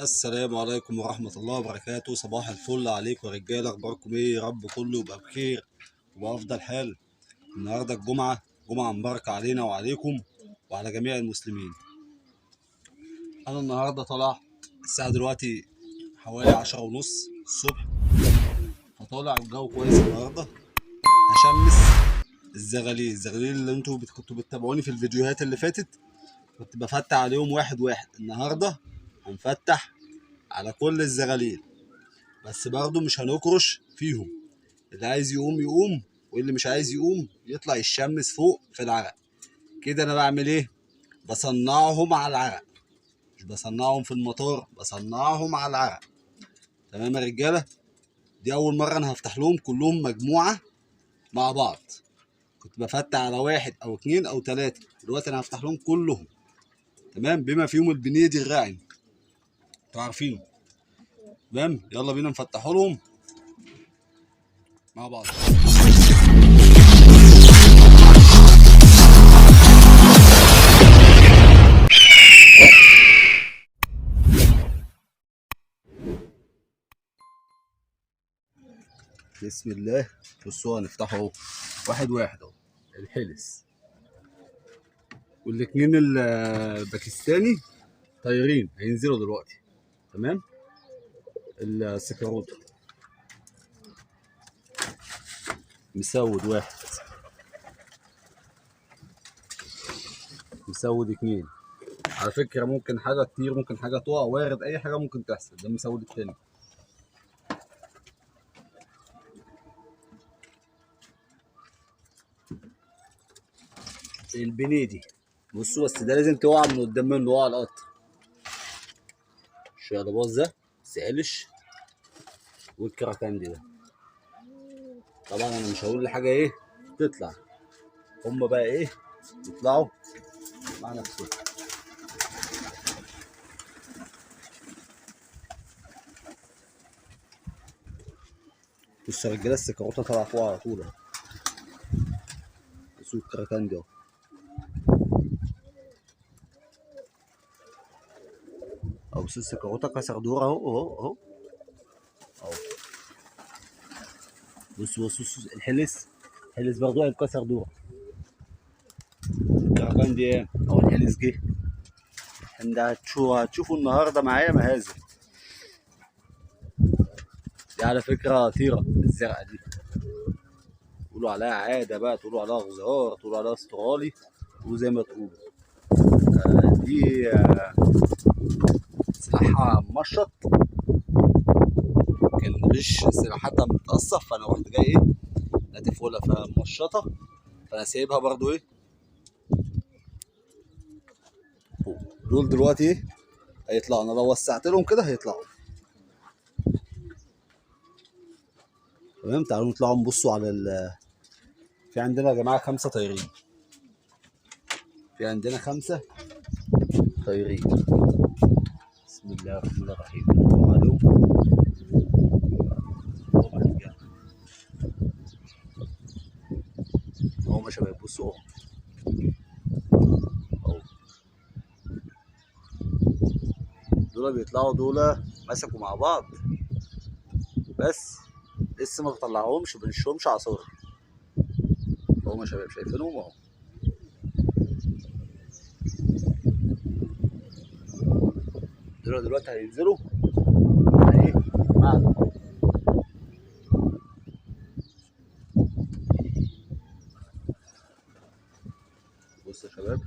السلام عليكم ورحمة الله وبركاته. صباح الفل عليكم يا رجالة، أخباركم إيه؟ يا رب كله يبقى بخير وبأفضل حال. النهاردة الجمعة، جمعة مباركة علينا وعليكم وعلى جميع المسلمين. أنا النهاردة طالع الساعة دلوقتي حوالي 10:30 الصبح، فطالع الجو كويس النهاردة. هشمس الزغاليل اللي انتوا كنتوا بتتابعوني في الفيديوهات اللي فاتت، كنت بفتح عليهم واحد واحد. النهاردة هنفتح على كل الزغاليل، بس برضه مش هنكرش فيهم. اللي عايز يقوم يقوم، واللي مش عايز يقوم يطلع يشمس فوق في العرق. كده انا بعمل ايه؟ بصنعهم على العرق، مش بصنعهم في المطار، بصنعهم على العرق. تمام يا رجاله؟ دي اول مره انا هفتح لهم كلهم مجموعه مع بعض. كنت بفتح على واحد او اتنين او تلاته، دلوقتي انا هفتح لهم كلهم. تمام، بما فيهم البنيدي الراعي، انتوا عارفينه. تمام، يلا بينا نفتحوا لهم مع بعض. بسم الله. بصوا هنفتحه اهو واحد واحد اهو. الحلس والاتنين الباكستاني طايرين هينزلوا دلوقتي. تمام. السكروت مسود واحد، مسود اتنين. على فكرة ممكن حاجة تطير، ممكن حاجة تقع، وارد أي حاجة ممكن تحصل. ده مسود التاني. البنيدي بصوا، بس ده لازم تقع من قدام منه، وقع على القطر. الشياطباز ده سالش، والكراكندي ده. طبعا انا مش هقول لحاجه ايه تطلع، هما بقى ايه يطلعوا مع نفسهم. بص يا رجاله، السكروته طالعه فوق على طول اهو. بصوا الكراكندي اهو. او بص السكروته كسر دور اهو اهو اهو اهو. بص الحلس برضه هيتكسر دور. الكراكندي ايه اهو، الحلس جه. انت هتشوفوا النهارده معايا مهازل. دي على فكره طيره الزرقاء دي، تقولوا عليها عاده بقى، تقولوا عليها غزار، تقولوا عليها استرالي، وزي ما تقولوا. دي سلاحها مشط، كان ريش سلاحتها متقصف، فانا رحت جاي ايه ناتف ولا فمشطه، فانا سايبها برضو ايه فوق. دول دلوقتي ايه هيطلعوا، انا لو وسعت لهم كده هيطلعوا. تمام، تعالوا نطلعوا نبصوا على في عندنا يا جماعه 5 طايرين. في عندنا 5 طايرين. بسم الله الرحمن الرحيم. عليهم اهو يا شباب. بصوا اهو، دول بيطلعوا، دول مسكوا مع بعض، بس لسه ما بطلعهمش، بنشهمش عصار اهو يا شباب. شايفينهم اهو. دول دلوقتي هينزلوا مع ايه مع بصوا يا شباب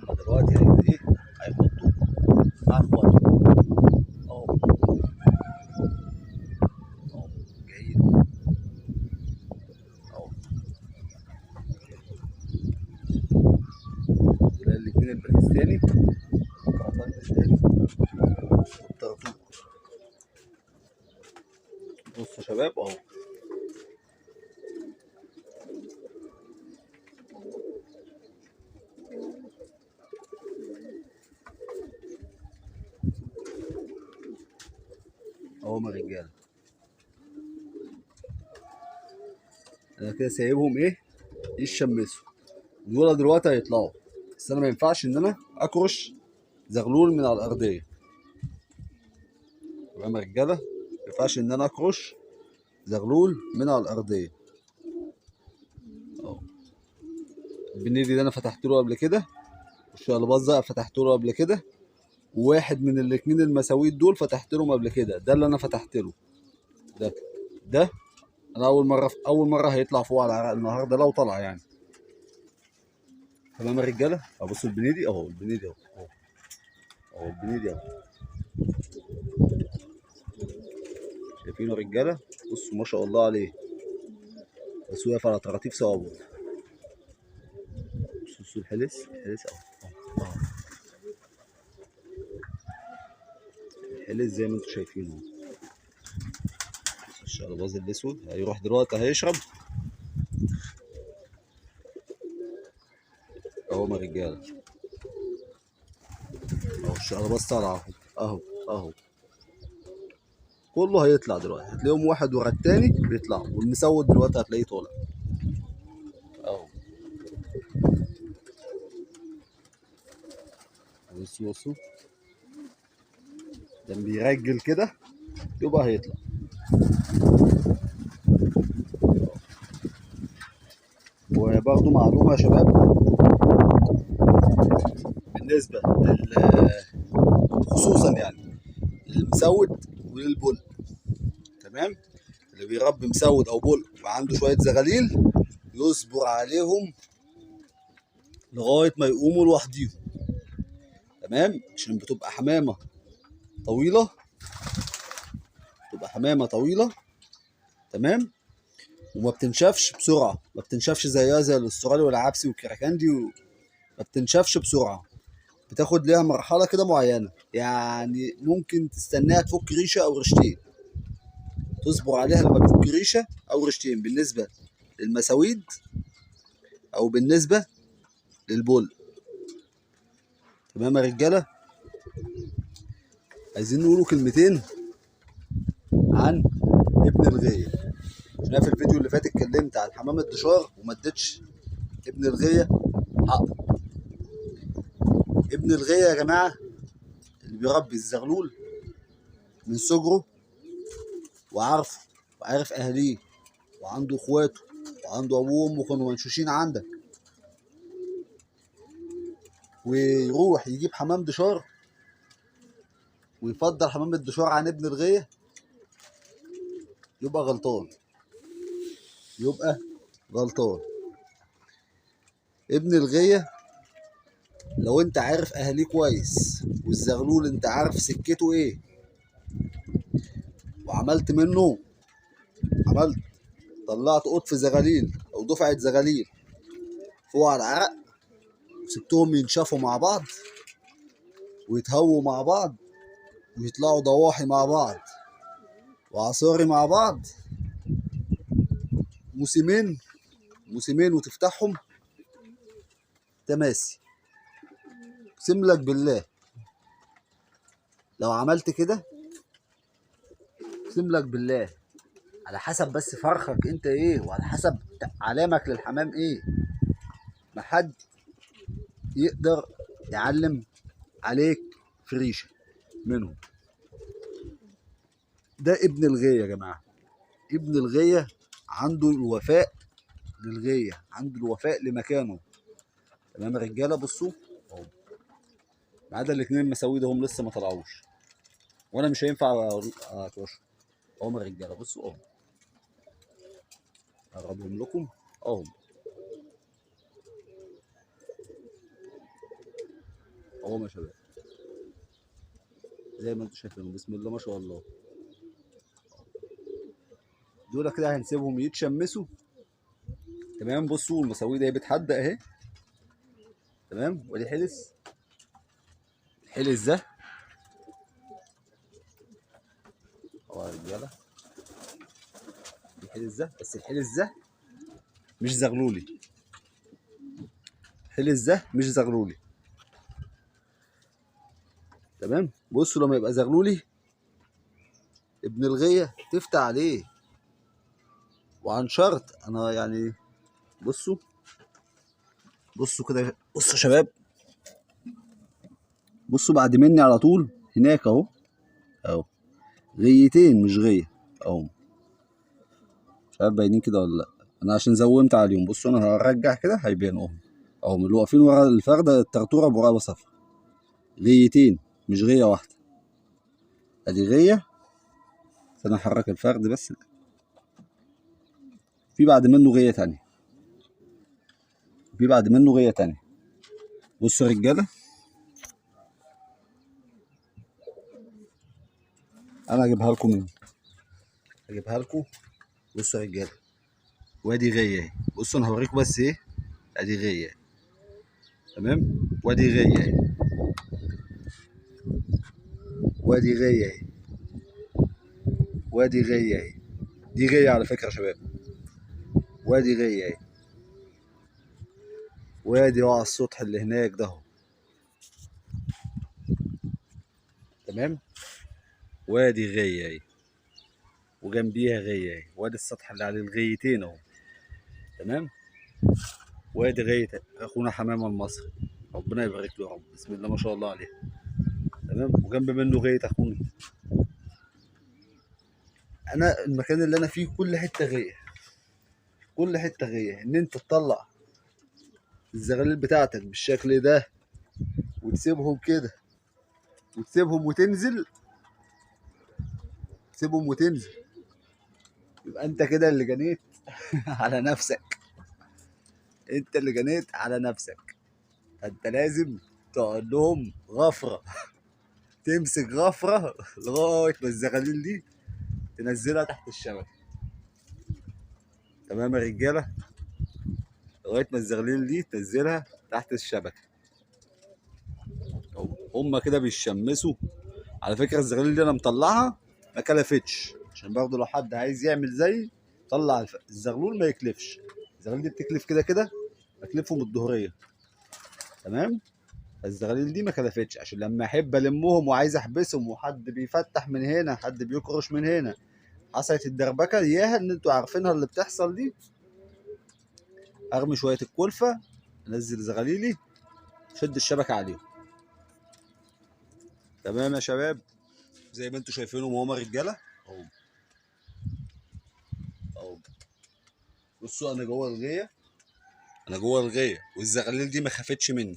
هم دلوقتي ايه هيحطوا مع اخواتهم اهو اهو جايين اهو. دول الاتنين الباكستاني، الباكستاني والطرطوق. بصوا يا شباب اهو. اهو يا رجاله، انا كده سايبهم ايه يشمسوا. دول دلوقتي هيطلعوا، بس انا ما ينفعش ان انا اكرش زغلول من على الارضيه. تمام يا رجاله، ما ينفعش ان انا اكرش زغلول من على الارضيه. اهو البنيدي ده انا فتحت له قبل كده، والشقلباز ده فتحت له قبل كده، وواحد من الاتنين المساويد دول فتحت لهم قبل كده. ده اللي انا فتحت له. ده انا اول مره هيطلع فوق على العرق النهارده لو طلع يعني. تمام يا رجاله، ابصوا البنيدي اهو، البنيدي اهو البنيدي اهو. شايفينه يا رجاله؟ بصوا ما شاء الله عليه، بس واقف على طراطيف صوابه. بصوا الحلس اهو. اهو الحلس زي ما انتم شايفينه. الشقلباز الاسود هيروح دلوقتي هيشرب اهو يا رجاله. اهو الشقلباز طالع اهو. اهو كله هيطلع دلوقتي، هتلاقيهم واحد ورا التاني بيطلعوا، والمسود دلوقتي هتلاقيه طالع اهو. بصوا لما بيرجل كده يبقى هيطلع. وبرضه معلومة يا شباب بالنسبة خصوصا يعني للمسود وللبل. تمام، اللي بيربي مسود او بل وعنده شوية زغاليل يصبر عليهم لغاية ما يقوموا لوحديهم. تمام، عشان بتبقى حمامة طويلة، تمام، وما بتنشفش بسرعة، ما بتنشفش زيها زي الاسترالي والعبسي والكراكندي، ما بتنشفش بسرعة. بتاخد ليها مرحلة كده معينة، يعني ممكن تستناها تفك ريشة أو ريشتين، تصبر عليها لما تفك ريشة أو ريشتين بالنسبة للمساويد أو بالنسبة للبول. تمام يا رجالة، عايزين نقولوا كلمتين عن ابن الغية. أنا في الفيديو اللي فات اتكلمت عن حمام الدشار وما اديتش ابن الغية حقه. ابن الغية يا جماعة اللي بيربي الزغلول من صغره وعارفه وعارف أهليه وعنده اخواته وعنده ابوه وامه كانوا منشوشين عندك، ويروح يجيب حمام دشار ويفضل حمام الدشار عن ابن الغية، يبقى غلطان، يبقى غلطان. ابن الغية لو انت عارف اهاليه كويس، والزغلول انت عارف سكته ايه، وعملت منه طلعت قطف زغاليل او دفعة زغاليل فوق على العرق، وسبتهم ينشفوا مع بعض ويتهووا مع بعض ويطلعوا ضواحي مع بعض وعصاري مع بعض موسمين وتفتحهم تماسي. اقسم لك بالله لو عملت كده، اقسم لك بالله على حسب بس فرخك انت ايه، وعلى حسب علامك للحمام ايه، محد يقدر يعلم عليك في ريشه منهم. ده ابن الغية يا جماعه، ابن الغية عنده الوفاء للغية، عنده الوفاء لمكانه. تمام يا رجاله، بصوا اهو، ما عدا الاثنين المساوي ده هم لسه ما طلعوش، وانا مش هينفع اكرشهم. اهو يا رجاله بصوا اهو، اقربهم لكم اهو. اهو يا شباب زي ما انتم شايفين، بسم الله ما شاء الله. دول كده هنسيبهم يتشمسوا. تمام، بصوا المساوي ده بتحدى اهي. تمام، ودي الحلس ده اهو يا رجاله، الحلس ده، بس الحلس ده مش زغلولي، الحلس ده مش زغلولي. تمام، بصوا لما يبقى زغلولي ابن الغيه تفتح عليه وعن شرط انا يعني بصوا كده، بصوا يا شباب، بصوا بعد مني على طول هناك اهو، اهو غيتين مش غيه اهو، مش عارف باينين كده ولا لا، انا عشان زومت عليهم. بصوا انا هرجع كده هيبانوا اهو، اللي واقفين ورا الفرده الترتوره برقبه صفرا، غيتين مش غيه واحده، ادي غيه. انا هحرك الفرد بس، في بعد منه غيه تانية، في بعد منه غيه تانية. بصوا يا رجاله، انا هجيبها لكم هجيبها لكم. بصوا يا رجاله، وادي غيه اهي، بصوا انا هوريكم بس ايه، ادي غيه تمام، وادي غيه اهي، وادي غيه اهي، وادي غيه اهي، دي غيه على فكره يا شباب، وادي غيه اهي، وادي على السطح اللي هناك ده اهو تمام، وادي غيه اهي، وجنبيها غيه اهي، وادي السطح اللي عليه الغيتين اهو تمام، وادي غيه اخونا حمامه المصري، ربنا يبارك له يا رب، بسم الله ما شاء الله عليه تمام، وجنب منه غيه اخونا. انا المكان اللي انا فيه كل حته غيه، كل حته غيه، ان انت تطلع الزغاليل بتاعتك بالشكل ده وتسيبهم كده، وتسيبهم وتنزل، تسيبهم وتنزل، يبقى انت كده اللي جنيت على نفسك، انت اللي جنيت على نفسك. انت لازم تقعد لهم غفره، تمسك غفره لغايه ما الزغاليل دي تنزلها تحت الشبكه تمام يا رجاله، لغايه ما الزغاليل دي تنزلها تحت الشبكه. هم كده بيشمسوا. على فكره الزغاليل دي انا مطلعها ما كلفتش، عشان برضه لو حد عايز يعمل زي طلع الزغلول ما يكلفش، الزغاليل دي بتكلف كده كده، بكلفهم الظهريه تمام. الزغاليل دي ما كلفتش، عشان لما احب المهم وعايز احبسهم وحد بيفتح من هنا، حد بيكرش من هنا، حصلت الدربكه اياها ان انتوا عارفينها اللي بتحصل دي، ارمي شويه الكلفه، انزل زغاليلي، شد الشبكه عليهم تمام يا شباب، زي ما انتوا شايفينهم هما رجاله اهو، اهو بصوا انا جوه الغيه، انا جوه الغيه والزغاليل دي ما خافتش مني.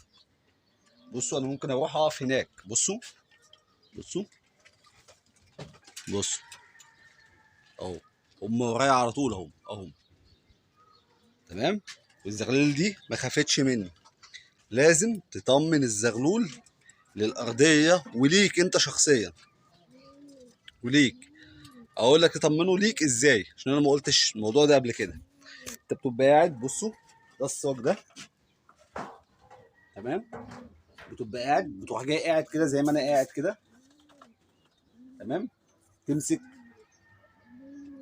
بصوا انا ممكن اروح اقف هناك، بصوا بصوا بصوا اهو، هم ورايا على طول اهو اهو تمام، والزغلول دي ما خافتش مني. لازم تطمن الزغلول للارضيه وليك انت شخصيا، وليك اقول لك تطمنه ليك ازاي، عشان انا ما قلتش الموضوع ده قبل كده. انت بتبقى قاعد، بصوا ده الصاج ده تمام، بتبقى قاعد، بتروح جاي قاعد كده زي ما انا قاعد كده تمام، تمسك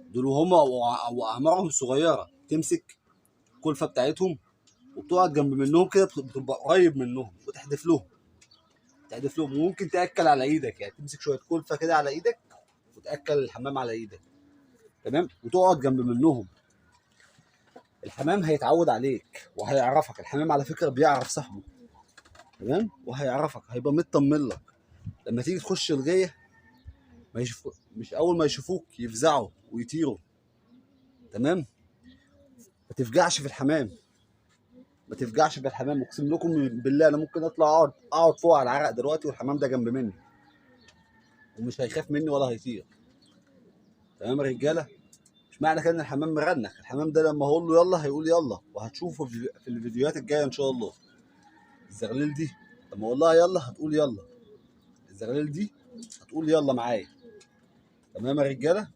دول وهم واعمارهم صغيره، تمسك الكلفه بتاعتهم وبتقعد جنب منهم كده، بتبقى قريب منهم وتحدف لهم، تحدف لهم، وممكن تاكل على ايدك، يعني تمسك شويه كلفه كده على ايدك وتاكل الحمام على ايدك تمام، وتقعد جنب منهم. الحمام هيتعود عليك وهيعرفك، الحمام على فكره بيعرف صاحبه تمام، وهيعرفك، هيبقى مطمن لك. لما تيجي تخش الغيه ما يشوفوا، مش اول ما يشوفوك يفزعوا ويطيروا تمام، ما تفجعش في الحمام، ما تفجعش في الحمام، اقسم لكم بالله انا ممكن اطلع اقعد فوق على العرق دلوقتي والحمام ده جنب مني ومش هيخاف مني ولا هيطير تمام يا رجاله. مش معنى كده ان الحمام مرنخ، الحمام ده لما هقول له يلا هيقول يلا، وهتشوفه في الفيديوهات الجايه ان شاء الله. الزغلول دي لما اقول لها يلا هتقول يلا، الزغلول دي هتقول يلا معايا تمام يا رجاله.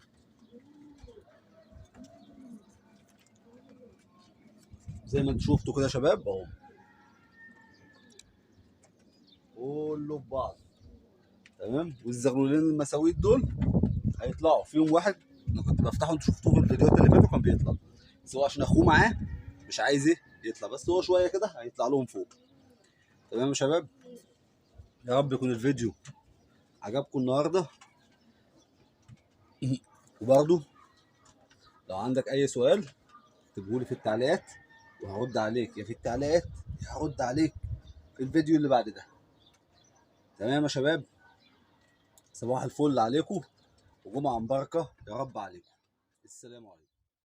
زي ما انتوا شفتوا كده يا شباب اهو، كله في بعض تمام، والزغلولين المساويت دول هيطلعوا فيهم واحد انا كنت بفتحه، انتوا شفتوه في الفيديوهات اللي فاتوا كان بيطلع، بس هو عشان اخوه معاه مش عايز ايه يطلع، بس هو شويه كده هيطلع لهم فوق تمام يا شباب. يا رب يكون الفيديو عجبكم النهارده، وبرده لو عندك اي سؤال اكتبهولي في التعليقات وهرد عليك، يا في التعليقات يا هرد عليك في الفيديو اللي بعد ده. تمام يا شباب، صباح الفل عليكم وجمعة مباركة يا رب عليكم. السلام عليكم.